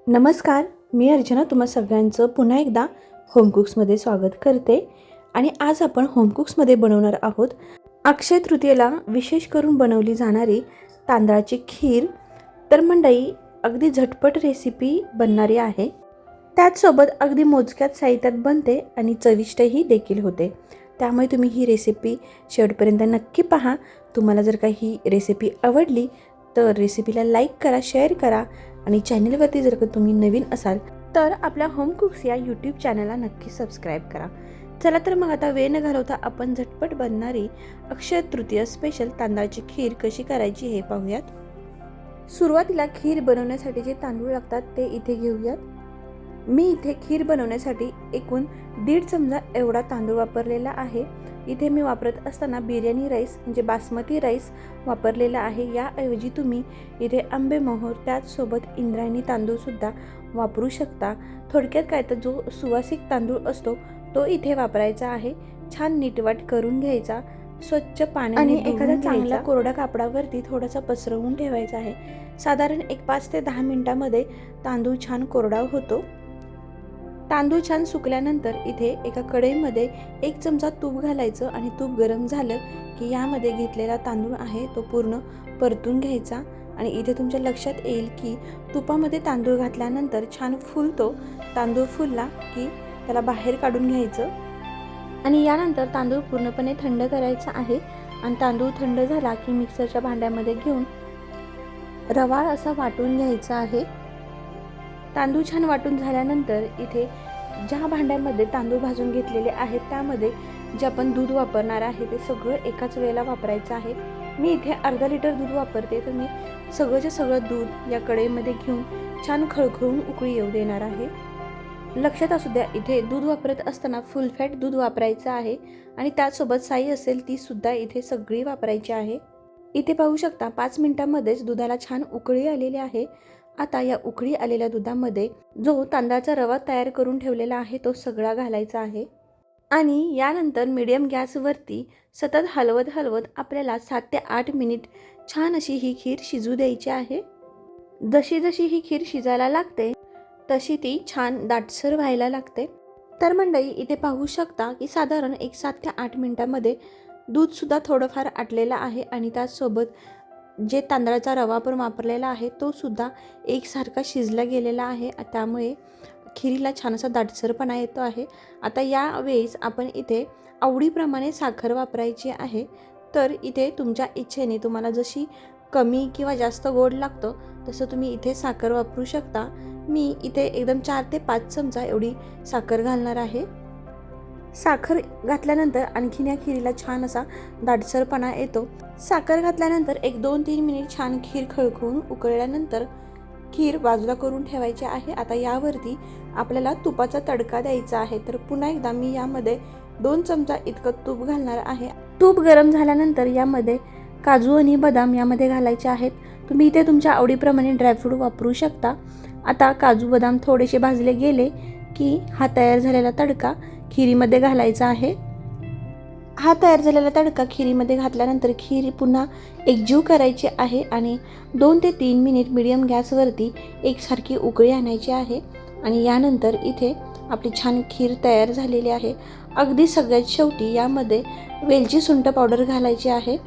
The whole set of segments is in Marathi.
नमस्कार, मी अर्चना तुम्हा सगळ्यांचं पुन्हा एकदा होम कुक्समध्ये स्वागत करते. आणि आज आपण होम कुक्समध्ये बनवणार आहोत अक्षय तृतीयेला विशेष करून बनवली जाणारी तांदळाची खीर. तर मंडळी, अगदी झटपट रेसिपी बनणारी आहे. त्याचसोबत अगदी मोजक्यात साहित्यात बनते आणि चविष्टही देखील होते. त्यामुळे तुम्ही ही रेसिपी शेवटपर्यंत नक्की पहा. तुम्हाला जर का ही रेसिपी आवडली तर रेसिपीला लाईक करा, शेअर करा आणि चॅनलवरती जर का तुम्ही नवीन असाल तर आपल्या होम कुक्स या यूट्यूब चॅनलला नक्की सबस्क्राईब करा. चला तर मग आता वेळ न घालवता आपण झटपट बनणारी अक्षय तृतीय स्पेशल तांदळाची खीर कशी करायची हे पाहूयात. सुरुवातीला खीर बनवण्यासाठी जे तांदूळ लागतात ते इथे घेऊयात. मी इथे खीर बनवण्यासाठी एकूण 1.5 चमचा एवढा तांदूळ वापरलेला आहे. इथे मी वापरत असताना बिर्याणी राईस म्हणजे बासमती राईस वापरलेला आहे. याऐवजी तुम्ही इथे आंबे मोहोर त्याचसोबत इंद्रायणी तांदूळसुद्धा वापरू शकता. थोडक्यात काय तर जो सुवासिक तांदूळ असतो तो इथे वापरायचा आहे. छान नीटवाट करून घ्यायचा, स्वच्छ पाण्याने आणि एखाद्या चांगल्या कोरड्या कापडावरती थोडासा पसरवून ठेवायचा आहे. साधारण 5 ते 10 मिनिटांमध्ये तांदूळ छान कोरडा होतो. तांदूळ छान सुकल्यानंतर इथे एका कढईमध्ये 1 चमचा तूप घालायचं आणि तूप गरम झालं की यामध्ये घेतलेला तांदूळ आहे तो पूर्ण परतून घ्यायचा. आणि इथे तुमच्या लक्षात येईल की तुपामध्ये तांदूळ घातल्यानंतर छान फुलतो. तांदूळ फुलला की त्याला बाहेर काढून घ्यायचं आणि यानंतर तांदूळ पूर्णपणे थंड करायचा आहे. आणि तांदूळ थंड झाला की मिक्सरच्या भांड्यामध्ये घेऊन रवा असा वाटून घ्यायचा आहे. तांदूळ छान वाटून झाल्यानंतर इथे ज्या भांड्यामध्ये तांदूळ भाजून घेतलेले आहेत त्यामध्ये जे आपण दूध वापरणार आहे ते सगळं एकाच वेळेला वापरायचं आहे. मी इथे अर्धा लिटर दूध वापरते, तर मी सगळंच्या सगळं दूध या कढईमध्ये घेऊन छान खळखळून उकळी येऊ देणार आहे. लक्षात असू द्या, इथे दूध वापरत असताना फुल फॅट दूध वापरायचं आहे आणि त्याचसोबत साई असेल ती सुद्धा इथे सगळी वापरायची आहे. इथे पाहू शकता 5 मिनिटांमध्येच दुधाला छान उकळी आलेली आहे. आता या उकळी आलेल्या दुधामध्ये जो तांदळाचा रवा तयार करून ठेवलेला आहे तो सगळा घालायचा आहे. आणि यानंतर मीडियम गॅसवरती सतत हलवत हलवत आपल्याला 7 ते 8 मिनिट छान अशी ही खीर शिजू द्यायची आहे. जशी जशी ही खीर शिजायला लागते तशी ती छान दाटसर व्हायला लागते. तर मंडळी, इथे पाहू शकता की साधारण 7 ते 8 मिनिटांमध्ये दूधसुद्धा थोडंफार आटलेलं आहे आणि त्याचसोबत जे तांदळाचा रवा आपण वापरलेला आहे तो सुद्धा एकसारखा शिजला गेलेला आहे. त्यामुळे खिरीला छान असा दाटसरपणा येतो आहे. आता यावेळेस आपण इथे आवडीप्रमाणे साखर वापरायची आहे. तर इथे तुमच्या इच्छेने तुम्हाला जशी कमी किंवा जास्त गोड लागतं तसं तुम्ही इथे साखर वापरू शकता. मी इथे एकदम 4 ते 5 चमचा एवढी साखर घालणार आहे. साखर घातल्यानंतर आणखीन या खिरीला छान असा दाटसरपणा येतो. साखर घातल्यानंतर 2-3 मिनिट छान खीर खळखळून उकळल्यानंतर खीर बाजूला करून ठेवायची आहे. आता यावरती आपल्याला तुपाचा तडका द्यायचा आहे. तर पुन्हा एकदा मी यामध्ये 2 चमचा इतकं तूप घालणार आहे. तूप गरम झाल्यानंतर यामध्ये काजू आणि बदाम यामध्ये घालायचे आहेत. तुम्ही इथे तुमच्या आवडीप्रमाणे ड्रायफ्रूट वापरू शकता. आता काजू बदाम थोडेसे भाजले गेले की हा तयार झालेला तडका खिरीमध्ये घालायचा आहे. हा तयार झालेला तडका खिरीमध्ये घातल्यानंतर खीर पुन्हा एकजीव करायची आहे आणि 2 ते 3 मिनिट मीडियम गॅसवरती एकसारखी उकळी आणायची आहे. आणि यानंतर इथे आपली छान खीर तयार झालेली आहे. अगदी सगळ्यात शेवटी यामध्ये वेलची सुंठ पावडर घालायची आहे.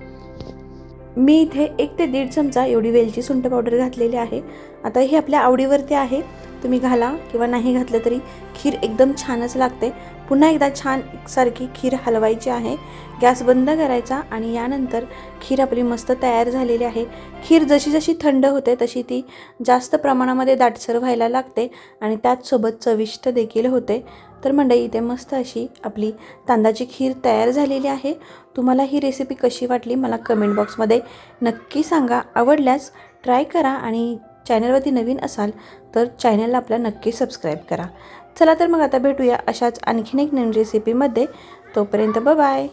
मी इथे 1 ते 1.5 चमचा एवढी वेलची सुंठ पावडर घातलेली आहे. आता ही आपल्या आवडीवरती आहे, तुम्ही घाला किंवा नाही घातलं तरी खीर एकदम छानच लागते. पुन्हा एकदा छान एकसारखी खीर हलवायची आहे. गॅस बंद करायचा आणि यानंतर खीर आपली मस्त तयार झालेली आहे. खीर जशी जशी थंड होते तशी ती जास्त प्रमाणामध्ये दाटसर व्हायला लागते आणि त्याचसोबत चविष्ट देखील होते. तर मंडळी, इथे मस्त अशी आपली तांदळाची खीर तयार झालेली आहे. तुम्हाला ही रेसिपी कशी वाटली मला कमेंट बॉक्समध्ये नक्की सांगा. आवडल्यास ट्राय करा आणि चॅनलवरती नवीन असाल तर चॅनलला आपल्या नक्की सबस्क्राईब करा. चला तर मग आता भेटूया अशाच आणखीन एक नवीन रेसिपीमध्ये. तोपर्यंत बाय.